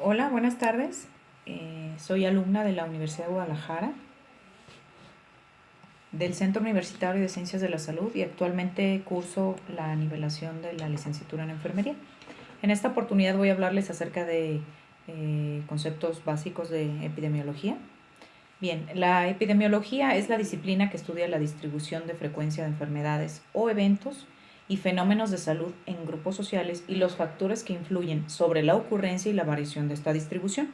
Hola, buenas tardes. Soy alumna de la Universidad de Guadalajara, del Centro Universitario de Ciencias de la Salud y actualmente curso la nivelación de la licenciatura en enfermería. En esta oportunidad voy a hablarles acerca de conceptos básicos de epidemiología. Bien, la epidemiología es la disciplina que estudia la distribución de frecuencia de enfermedades o eventos y fenómenos de salud en grupos sociales y los factores que influyen sobre la ocurrencia y la variación de esta distribución.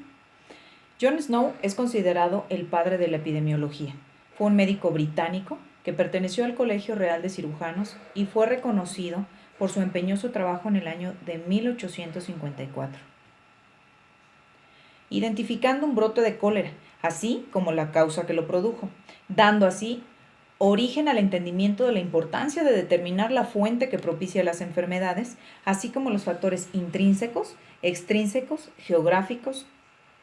John Snow es considerado el padre de la epidemiología. Fue un médico británico que perteneció al Colegio Real de Cirujanos y fue reconocido por su empeñoso trabajo en el año de 1854, identificando un brote de cólera, así como la causa que lo produjo, dando así origen al entendimiento de la importancia de determinar la fuente que propicia las enfermedades, así como los factores intrínsecos, extrínsecos, geográficos,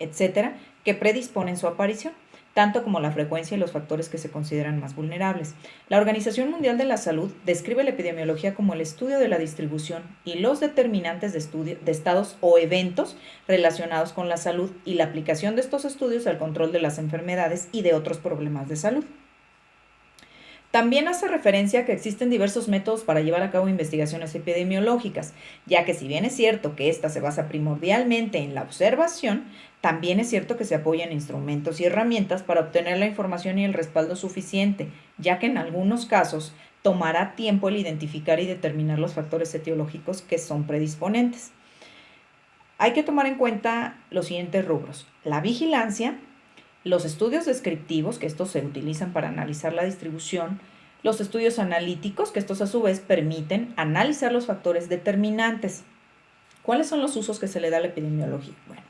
etcétera, que predisponen su aparición, tanto como la frecuencia y los factores que se consideran más vulnerables. La Organización Mundial de la Salud describe la epidemiología como el estudio de la distribución y los determinantes de estados o eventos relacionados con la salud y la aplicación de estos estudios al control de las enfermedades y de otros problemas de salud. También hace referencia a que existen diversos métodos para llevar a cabo investigaciones epidemiológicas, ya que si bien es cierto que ésta se basa primordialmente en la observación, también es cierto que se apoya en instrumentos y herramientas para obtener la información y el respaldo suficiente, ya que en algunos casos tomará tiempo el identificar y determinar los factores etiológicos que son predisponentes. Hay que tomar en cuenta los siguientes rubros: la vigilancia, los estudios descriptivos, que estos se utilizan para analizar la distribución, los estudios analíticos, que estos a su vez permiten analizar los factores determinantes. ¿Cuáles son los usos que se le da a la epidemiología? Bueno,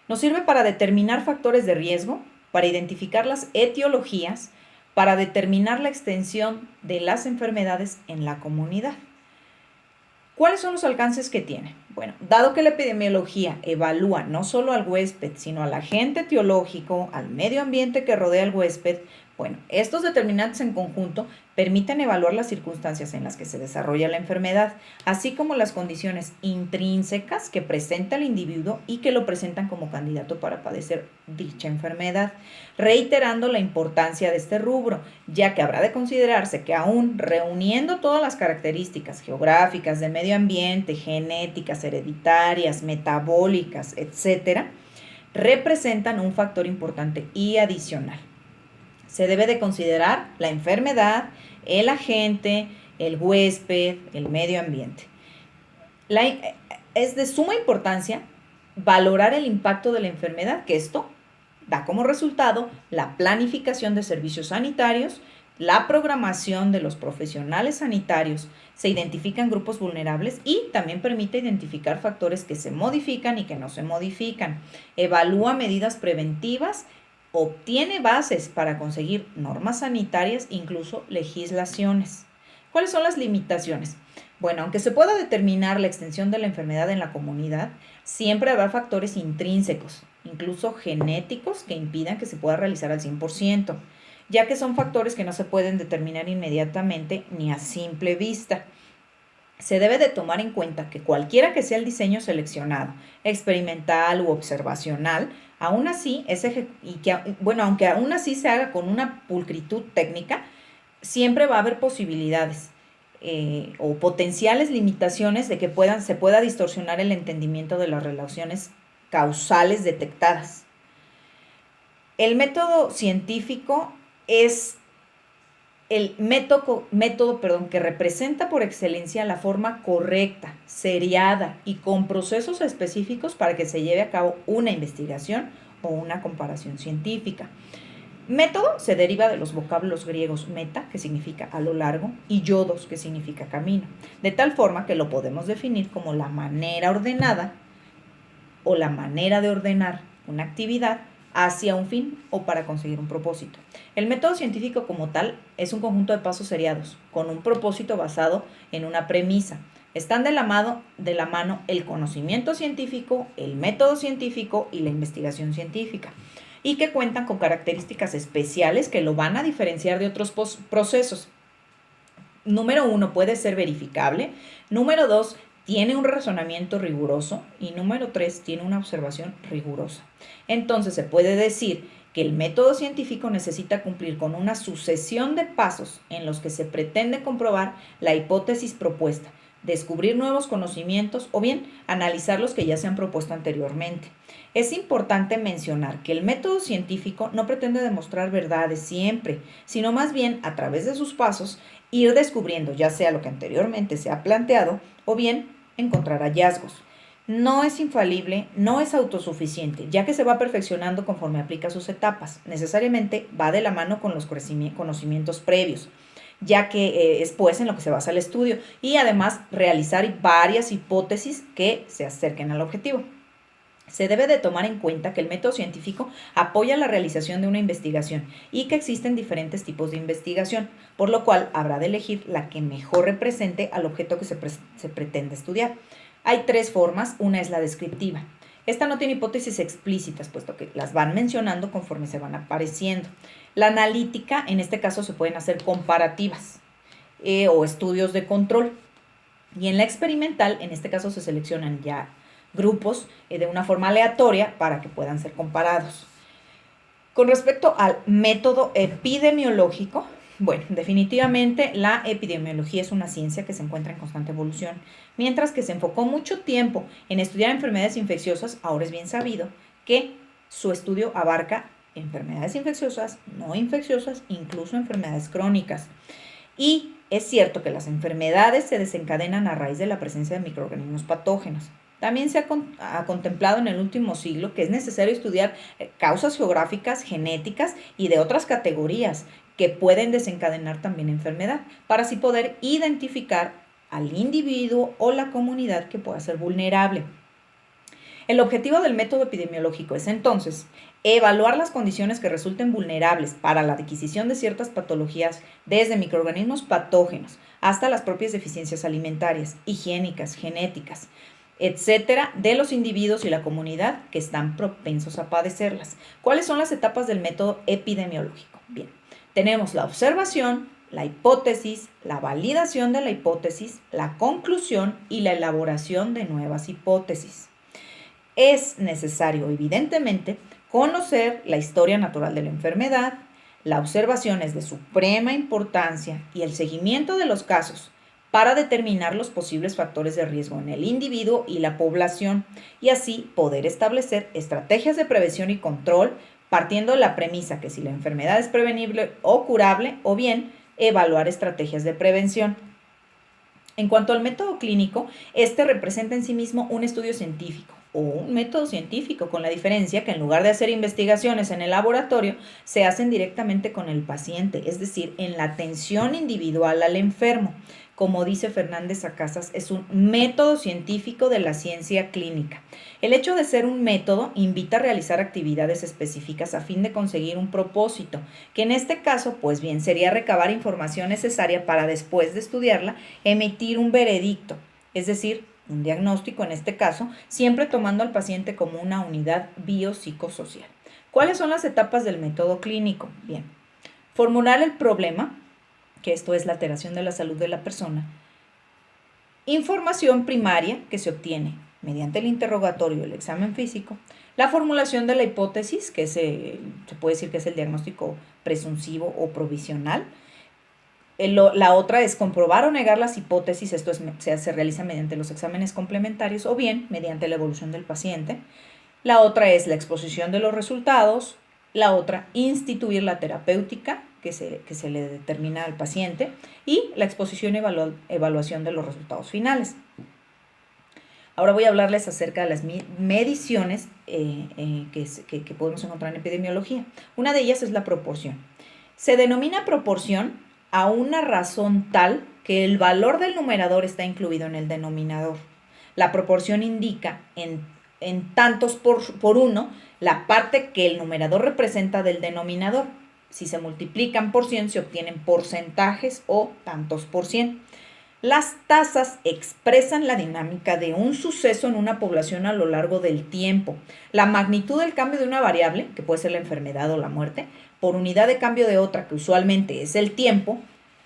nos sirve para determinar factores de riesgo, para identificar las etiologías, para determinar la extensión de las enfermedades en la comunidad. ¿Cuáles son los alcances que tiene? Bueno, dado que la epidemiología evalúa no solo al huésped, sino al agente etiológico, al medio ambiente que rodea al huésped, bueno, estos determinantes en conjunto permiten evaluar las circunstancias en las que se desarrolla la enfermedad, así como las condiciones intrínsecas que presenta el individuo y que lo presentan como candidato para padecer dicha enfermedad, reiterando la importancia de este rubro, ya que habrá de considerarse que aún reuniendo todas las características geográficas, de medio ambiente, genéticas, hereditarias, metabólicas, etcétera, representan un factor importante y adicional. Se debe de considerar la enfermedad, el agente, el huésped, el medio ambiente. Es de suma importancia valorar el impacto de la enfermedad, que esto da como resultado la planificación de servicios sanitarios, la programación de los profesionales sanitarios, se identifican grupos vulnerables y también permite identificar factores que se modifican y que no se modifican. Evalúa medidas preventivas, obtiene bases para conseguir normas sanitarias, incluso legislaciones. ¿Cuáles son las limitaciones? Bueno, aunque se pueda determinar la extensión de la enfermedad en la comunidad, siempre habrá factores intrínsecos, incluso genéticos, que impidan que se pueda realizar al 100%, ya que son factores que no se pueden determinar inmediatamente ni a simple vista. Se debe de tomar en cuenta que cualquiera que sea el diseño seleccionado, experimental u observacional, aún así aunque aún así se haga con una pulcritud técnica, siempre va a haber posibilidades o potenciales limitaciones de que se pueda distorsionar el entendimiento de las relaciones causales detectadas. El método científico es el método que representa por excelencia la forma correcta, seriada y con procesos específicos para que se lleve a cabo una investigación o una comparación científica. Método se deriva de los vocablos griegos meta, que significa a lo largo, y yodos, que significa camino, de tal forma que lo podemos definir como la manera ordenada o la manera de ordenar una actividad hacia un fin o para conseguir un propósito. El método científico como tal es un conjunto de pasos seriados, con un propósito basado en una premisa. Están de la mano el conocimiento científico, el método científico y la investigación científica, y que cuentan con características especiales que lo van a diferenciar de otros procesos. Número 1, puede ser verificable. Número 2, tiene un razonamiento riguroso y número 3, tiene una observación rigurosa. Entonces se puede decir que el método científico necesita cumplir con una sucesión de pasos en los que se pretende comprobar la hipótesis propuesta, descubrir nuevos conocimientos o bien analizar los que ya se han propuesto anteriormente. Es importante mencionar que el método científico no pretende demostrar verdades siempre, sino más bien a través de sus pasos ir descubriendo ya sea lo que anteriormente se ha planteado o bien encontrar hallazgos. No es infalible, no es autosuficiente, ya que se va perfeccionando conforme aplica sus etapas. Necesariamente va de la mano con los conocimientos previos, ya que es pues en lo que se basa el estudio, y además realizar varias hipótesis que se acerquen al objetivo. Se debe de tomar en cuenta que el método científico apoya la realización de una investigación y que existen diferentes tipos de investigación, por lo cual habrá de elegir la que mejor represente al objeto que se pretende estudiar. Hay 3 formas, una es la descriptiva. Esta no tiene hipótesis explícitas, puesto que las van mencionando conforme se van apareciendo. La analítica, en este caso, se pueden hacer comparativas o estudios de control. Y en la experimental, en este caso, se seleccionan ya grupos de una forma aleatoria para que puedan ser comparados. Con respecto al método epidemiológico, bueno, definitivamente la epidemiología es una ciencia que se encuentra en constante evolución. Mientras que se enfocó mucho tiempo en estudiar enfermedades infecciosas, ahora es bien sabido que su estudio abarca enfermedades infecciosas, no infecciosas, incluso enfermedades crónicas. Y es cierto que las enfermedades se desencadenan a raíz de la presencia de microorganismos patógenos. También se ha contemplado en el último siglo que es necesario estudiar causas geográficas, genéticas y de otras categorías que pueden desencadenar también enfermedad, para así poder identificar al individuo o la comunidad que pueda ser vulnerable. El objetivo del método epidemiológico es entonces evaluar las condiciones que resulten vulnerables para la adquisición de ciertas patologías, desde microorganismos patógenos hasta las propias deficiencias alimentarias, higiénicas, genéticas, etcétera, de los individuos y la comunidad que están propensos a padecerlas. ¿Cuáles son las etapas del método epidemiológico? Bien, tenemos la observación, la hipótesis, la validación de la hipótesis, la conclusión y la elaboración de nuevas hipótesis. Es necesario, evidentemente, conocer la historia natural de la enfermedad, la observación es de suprema importancia y el seguimiento de los casos para determinar los posibles factores de riesgo en el individuo y la población, y así poder establecer estrategias de prevención y control, partiendo de la premisa que si la enfermedad es prevenible o curable, o bien evaluar estrategias de prevención. En cuanto al método clínico, este representa en sí mismo un estudio científico o un método científico, con la diferencia que en lugar de hacer investigaciones en el laboratorio, se hacen directamente con el paciente, es decir, en la atención individual al enfermo. Como dice Fernández a Casas, es un método científico de la ciencia clínica. El hecho de ser un método invita a realizar actividades específicas a fin de conseguir un propósito, que en este caso, pues bien, sería recabar información necesaria para, después de estudiarla, emitir un veredicto, es decir, un diagnóstico en este caso, siempre tomando al paciente como una unidad biopsicosocial. ¿Cuáles son las etapas del método clínico? Bien, formular el problema, que esto es la alteración de la salud de la persona. Información primaria que se obtiene mediante el interrogatorio y el examen físico. La formulación de la hipótesis, que se puede decir que es el diagnóstico presuntivo o provisional. La otra es comprobar o negar las hipótesis, esto se realiza mediante los exámenes complementarios o bien mediante la evolución del paciente. La otra es la exposición de los resultados. La otra, instituir la terapéutica que se le determina al paciente, y la exposición y evaluación de los resultados finales. Ahora voy a hablarles acerca de las mediciones que podemos encontrar en epidemiología. Una de ellas es la proporción. Se denomina proporción a una razón tal que el valor del numerador está incluido en el denominador. La proporción indica en tantos por uno la parte que el numerador representa del denominador. Si se multiplican por 100 se obtienen porcentajes o tantos por 100. Las tasas expresan la dinámica de un suceso en una población a lo largo del tiempo. La magnitud del cambio de una variable, que puede ser la enfermedad o la muerte, por unidad de cambio de otra, que usualmente es el tiempo,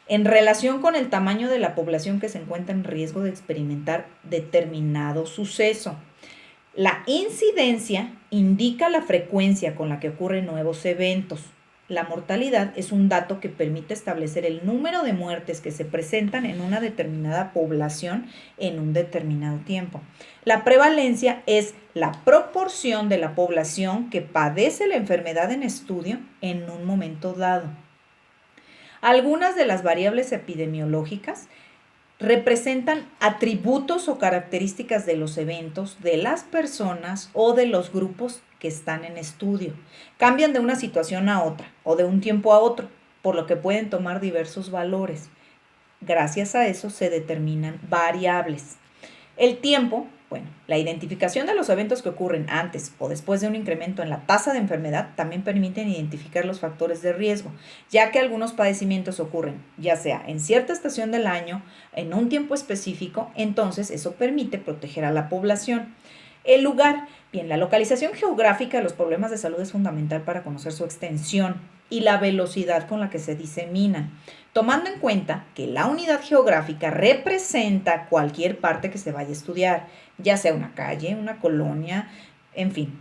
en relación con el tamaño de la población que se encuentra en riesgo de experimentar determinado suceso. La incidencia indica la frecuencia con la que ocurren nuevos eventos. La mortalidad es un dato que permite establecer el número de muertes que se presentan en una determinada población en un determinado tiempo. La prevalencia es la proporción de la población que padece la enfermedad en estudio en un momento dado. Algunas de las variables epidemiológicas representan atributos o características de los eventos, de las personas o de los grupos que están en estudio. Cambian de una situación a otra o de un tiempo a otro, por lo que pueden tomar diversos valores. Gracias a eso se determinan variables. El tiempo, bueno, la identificación de los eventos que ocurren antes o después de un incremento en la tasa de enfermedad también permiten identificar los factores de riesgo, ya que algunos padecimientos ocurren ya sea en cierta estación del año, en un tiempo específico, entonces eso permite proteger a la población. El lugar, bien, la localización geográfica de los problemas de salud es fundamental para conocer su extensión y la velocidad con la que se diseminan, tomando en cuenta que la unidad geográfica representa cualquier parte que se vaya a estudiar, ya sea una calle, una colonia, en fin.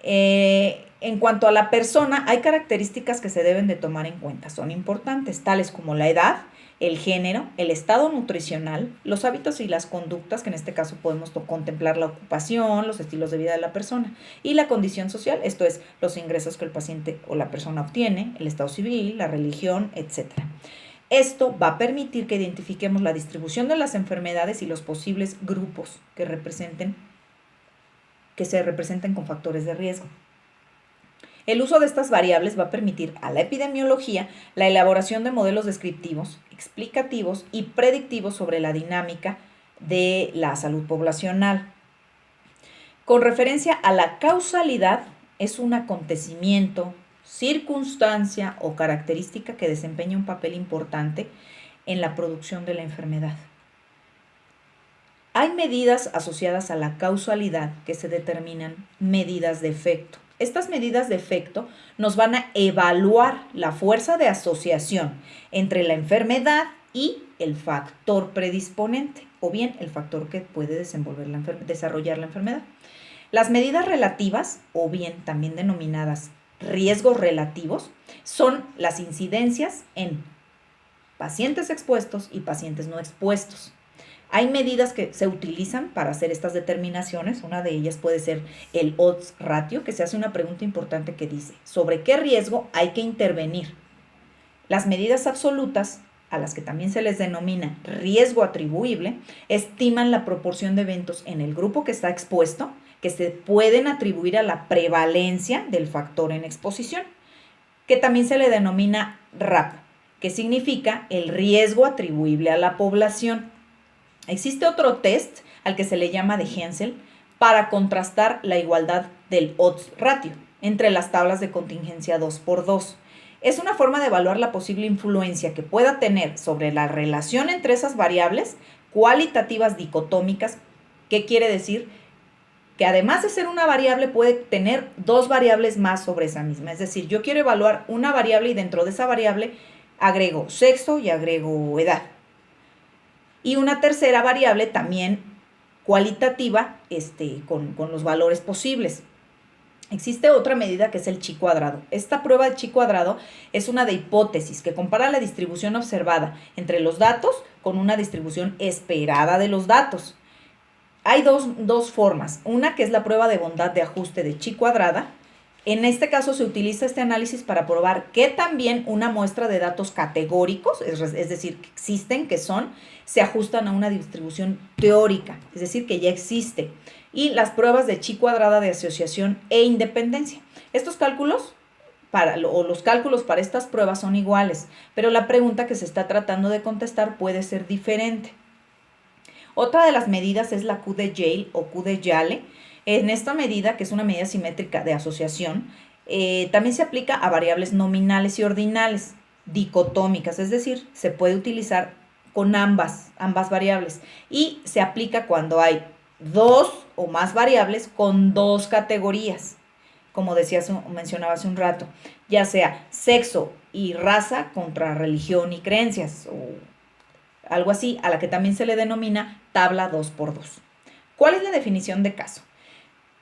En cuanto a la persona, hay características que se deben de tomar en cuenta, son importantes, tales como la edad, el género, el estado nutricional, los hábitos y las conductas, que en este caso podemos contemplar la ocupación, los estilos de vida de la persona, y la condición social, esto es, los ingresos que el paciente o la persona obtiene, el estado civil, la religión, etc. Esto va a permitir que identifiquemos la distribución de las enfermedades y los posibles grupos que se representen con factores de riesgo. El uso de estas variables va a permitir a la epidemiología la elaboración de modelos descriptivos, explicativos y predictivos sobre la dinámica de la salud poblacional. Con referencia a la causalidad, es un acontecimiento, circunstancia o característica que desempeña un papel importante en la producción de la enfermedad. Hay medidas asociadas a la causalidad que se determinan medidas de efecto. Estas medidas de efecto nos van a evaluar la fuerza de asociación entre la enfermedad y el factor predisponente, o bien el factor que puede desarrollar la enfermedad. Las medidas relativas, o bien también denominadas riesgos relativos, son las incidencias en pacientes expuestos y pacientes no expuestos. Hay medidas que se utilizan para hacer estas determinaciones. Una de ellas puede ser el odds ratio, que se hace una pregunta importante que dice, ¿sobre qué riesgo hay que intervenir? Las medidas absolutas, a las que también se les denomina riesgo atribuible, estiman la proporción de eventos en el grupo que está expuesto que se pueden atribuir a la prevalencia del factor en exposición, que también se le denomina RAP, que significa el riesgo atribuible a la población. Existe otro test al que se le llama de Hensel para contrastar la igualdad del odds ratio entre las tablas de contingencia 2x2. Es una forma de evaluar la posible influencia que pueda tener sobre la relación entre esas variables cualitativas dicotómicas. ¿Qué quiere decir? Que además de ser una variable puede tener dos variables más sobre esa misma. Es decir, yo quiero evaluar una variable y dentro de esa variable agrego sexo y agrego edad. Y una tercera variable también cualitativa con los valores posibles. Existe otra medida que es el chi cuadrado. Esta prueba de chi cuadrado es una de hipótesis que compara la distribución observada entre los datos con una distribución esperada de los datos. Hay dos formas. Una que es la prueba de bondad de ajuste de chi cuadrada. En este caso se utiliza este análisis para probar que también una muestra de datos categóricos, es decir, que existen, que son, se ajustan a una distribución teórica, es decir, que ya existe. Y las pruebas de chi cuadrada de asociación e independencia. Estos cálculos, los cálculos para estas pruebas son iguales, pero la pregunta que se está tratando de contestar puede ser diferente. Otra de las medidas es la Q de Yale o Q de Yale. En esta medida, que es una medida simétrica de asociación, también se aplica a variables nominales y ordinales, dicotómicas, es decir, se puede utilizar con ambas variables y se aplica cuando hay dos o más variables con dos categorías, como mencionaba hace un rato, ya sea sexo y raza contra religión y creencias, o algo así, a la que también se le denomina tabla 2x2. ¿Cuál es la definición de caso?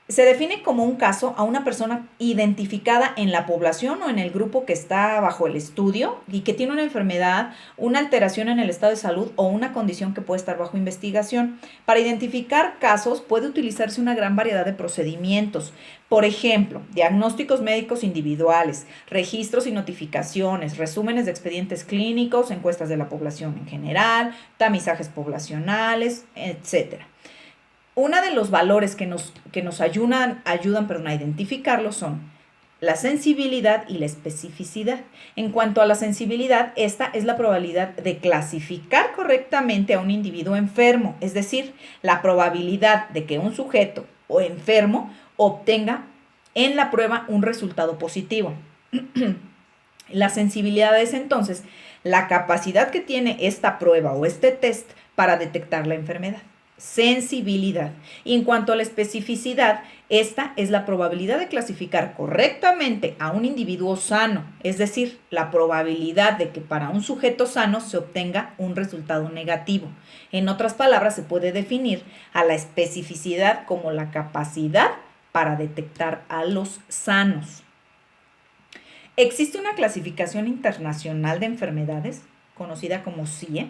Se define como un caso a una persona identificada en la población o en el grupo que está bajo el estudio y que tiene una enfermedad, una alteración en el estado de salud o una condición que puede estar bajo investigación. Para identificar casos puede utilizarse una gran variedad de procedimientos. Por ejemplo, diagnósticos médicos individuales, registros y notificaciones, resúmenes de expedientes clínicos, encuestas de la población en general, tamizajes poblacionales, etcétera. Uno de los valores que nos ayudan a identificarlos son la sensibilidad y la especificidad. En cuanto a la sensibilidad, esta es la probabilidad de clasificar correctamente a un individuo enfermo, es decir, la probabilidad de que un sujeto o enfermo obtenga en la prueba un resultado positivo. La sensibilidad es entonces la capacidad que tiene esta prueba o este test para detectar la enfermedad. Sensibilidad. Y en cuanto a la especificidad, esta es la probabilidad de clasificar correctamente a un individuo sano, es decir, la probabilidad de que para un sujeto sano se obtenga un resultado negativo. En otras palabras, se puede definir a la especificidad como la capacidad para detectar a los sanos. Existe una clasificación internacional de enfermedades, conocida como CIE,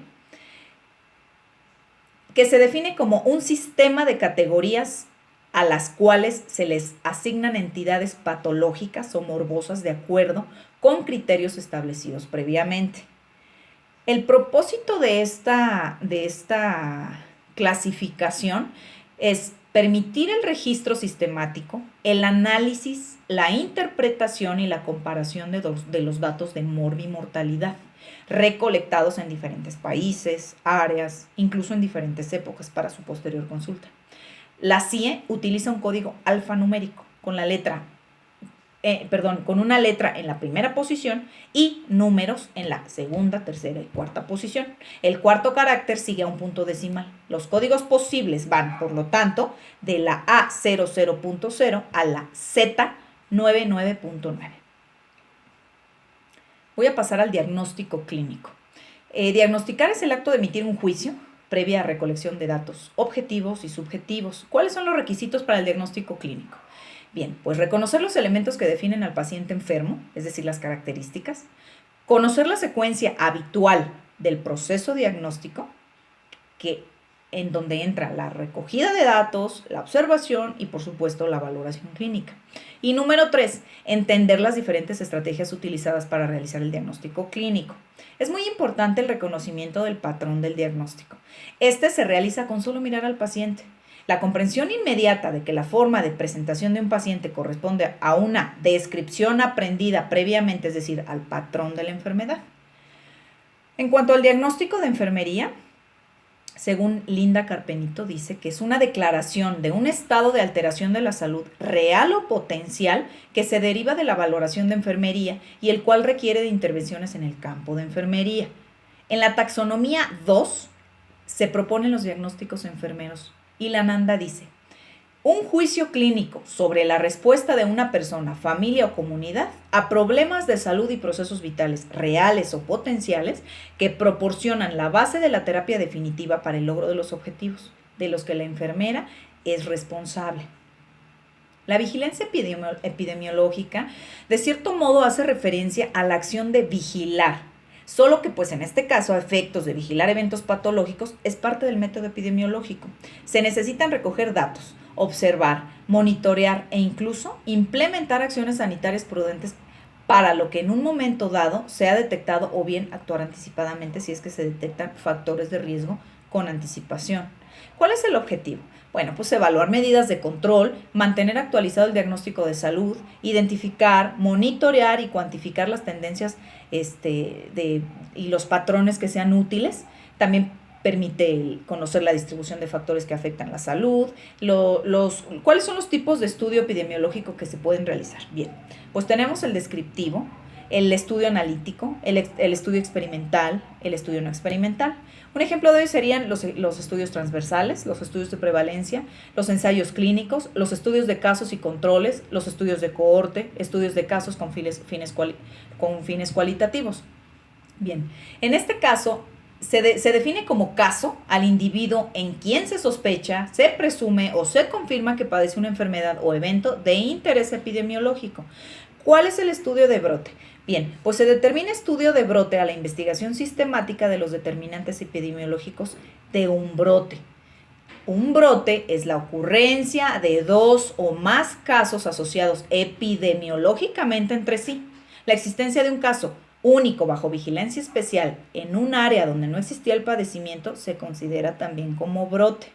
que se define como un sistema de categorías a las cuales se les asignan entidades patológicas o morbosas de acuerdo con criterios establecidos previamente. El propósito de esta clasificación es permitir el registro sistemático, el análisis, la interpretación y la comparación de los datos de morbimortalidad recolectados en diferentes países, áreas, incluso en diferentes épocas para su posterior consulta. La CIE utiliza un código alfanumérico con una letra en la primera posición y números en la segunda, tercera y cuarta posición. El cuarto carácter sigue a un punto decimal. Los códigos posibles van, por lo tanto, de la A00.0 a la Z99.9. Voy a pasar al diagnóstico clínico. Diagnosticar es el acto de emitir un juicio previa recolección de datos objetivos y subjetivos. ¿Cuáles son los requisitos para el diagnóstico clínico? Bien, pues reconocer los elementos que definen al paciente enfermo, es decir, las características, conocer la secuencia habitual del proceso diagnóstico, en donde entra la recogida de datos, la observación y, por supuesto, la valoración clínica. Y número 3, entender las diferentes estrategias utilizadas para realizar el diagnóstico clínico. Es muy importante el reconocimiento del patrón del diagnóstico. Este se realiza con solo mirar al paciente. La comprensión inmediata de que la forma de presentación de un paciente corresponde a una descripción aprendida previamente, es decir, al patrón de la enfermedad. En cuanto al diagnóstico de enfermería, según Linda Carpenito, dice que es una declaración de un estado de alteración de la salud real o potencial que se deriva de la valoración de enfermería y el cual requiere de intervenciones en el campo de enfermería. En la taxonomía 2 se proponen los diagnósticos enfermeros y la Nanda dice: un juicio clínico sobre la respuesta de una persona, familia o comunidad a problemas de salud y procesos vitales reales o potenciales que proporcionan la base de la terapia definitiva para el logro de los objetivos, de los que la enfermera es responsable. La vigilancia epidemiológica, de cierto modo, hace referencia a la acción de vigilar, solo que pues en este caso a efectos de vigilar eventos patológicos es parte del método epidemiológico. Se necesitan recoger datos, observar, monitorear e incluso implementar acciones sanitarias prudentes para lo que en un momento dado sea detectado o bien actuar anticipadamente si es que se detectan factores de riesgo con anticipación. ¿Cuál es el objetivo? Bueno, pues evaluar medidas de control, mantener actualizado el diagnóstico de salud, identificar, monitorear y cuantificar las tendencias y los patrones que sean útiles. También permite conocer la distribución de factores que afectan la salud, cuáles son los tipos de estudio epidemiológico que se pueden realizar. Bien, pues tenemos el descriptivo, el estudio analítico, el estudio experimental, el estudio no experimental. Un ejemplo de ello serían los estudios transversales, los estudios de prevalencia, los ensayos clínicos, los estudios de casos y controles, los estudios de cohorte, estudios de casos con fines cualitativos. Bien, en este caso se define como caso al individuo en quien se sospecha, se presume o se confirma que padece una enfermedad o evento de interés epidemiológico. ¿Cuál es el estudio de brote? Bien, pues se determina estudio de brote a la investigación sistemática de los determinantes epidemiológicos de un brote. Un brote es la ocurrencia de dos o más casos asociados epidemiológicamente entre sí. La existencia de un caso único bajo vigilancia especial en un área donde no existía el padecimiento se considera también como brote.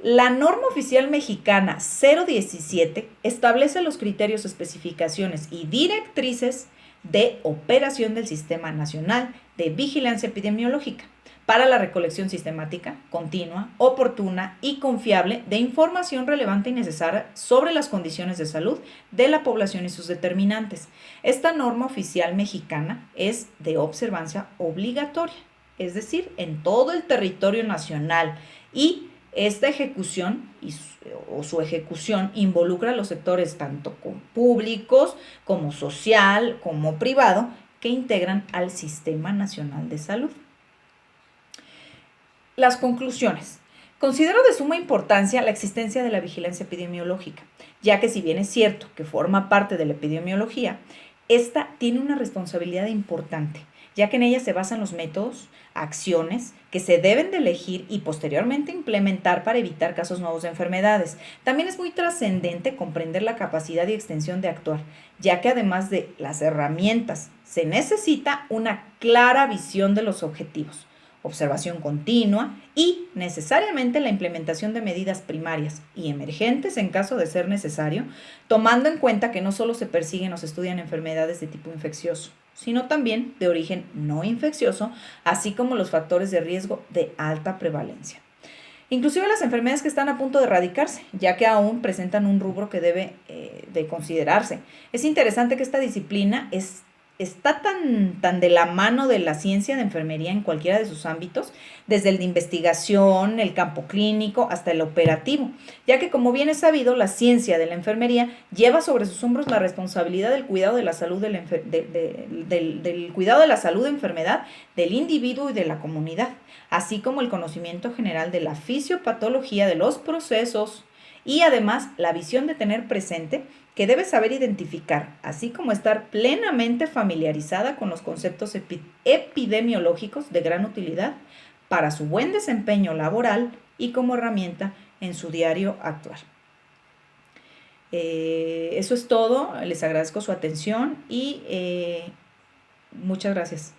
La norma oficial mexicana 017 establece los criterios, especificaciones y directrices de operación del Sistema Nacional de Vigilancia Epidemiológica para la recolección sistemática, continua, oportuna y confiable de información relevante y necesaria sobre las condiciones de salud de la población y sus determinantes. Esta norma oficial mexicana es de observancia obligatoria, es decir, en todo el territorio nacional, y esta ejecución o su ejecución involucra a los sectores tanto públicos como social como privado que integran al Sistema Nacional de Salud. Las conclusiones. Considero de suma importancia la existencia de la vigilancia epidemiológica, ya que si bien es cierto que forma parte de la epidemiología, esta tiene una responsabilidad importante, ya que en ella se basan los métodos, acciones que se deben de elegir y posteriormente implementar para evitar casos nuevos de enfermedades. También es muy trascendente comprender la capacidad y extensión de actuar, ya que además de las herramientas, se necesita una clara visión de los objetivos, observación continua y necesariamente la implementación de medidas primarias y emergentes en caso de ser necesario, tomando en cuenta que no solo se persiguen o se estudian enfermedades de tipo infeccioso, sino también de origen no infeccioso, así como los factores de riesgo de alta prevalencia. Inclusive las enfermedades que están a punto de erradicarse, ya que aún presentan un rubro que debe de considerarse. Es interesante que esta disciplina está tan de la mano de la ciencia de enfermería en cualquiera de sus ámbitos, desde el de investigación, el campo clínico, hasta el operativo, ya que, como bien es sabido, la ciencia de la enfermería lleva sobre sus hombros la responsabilidad del cuidado de la salud del cuidado de la salud de enfermedad del individuo y de la comunidad, así como el conocimiento general de la fisiopatología de los procesos y además la visión de tener presente que debe saber identificar, así como estar plenamente familiarizada con los conceptos epidemiológicos de gran utilidad para su buen desempeño laboral y como herramienta en su diario actuar. Eso es todo, les agradezco su atención y muchas gracias.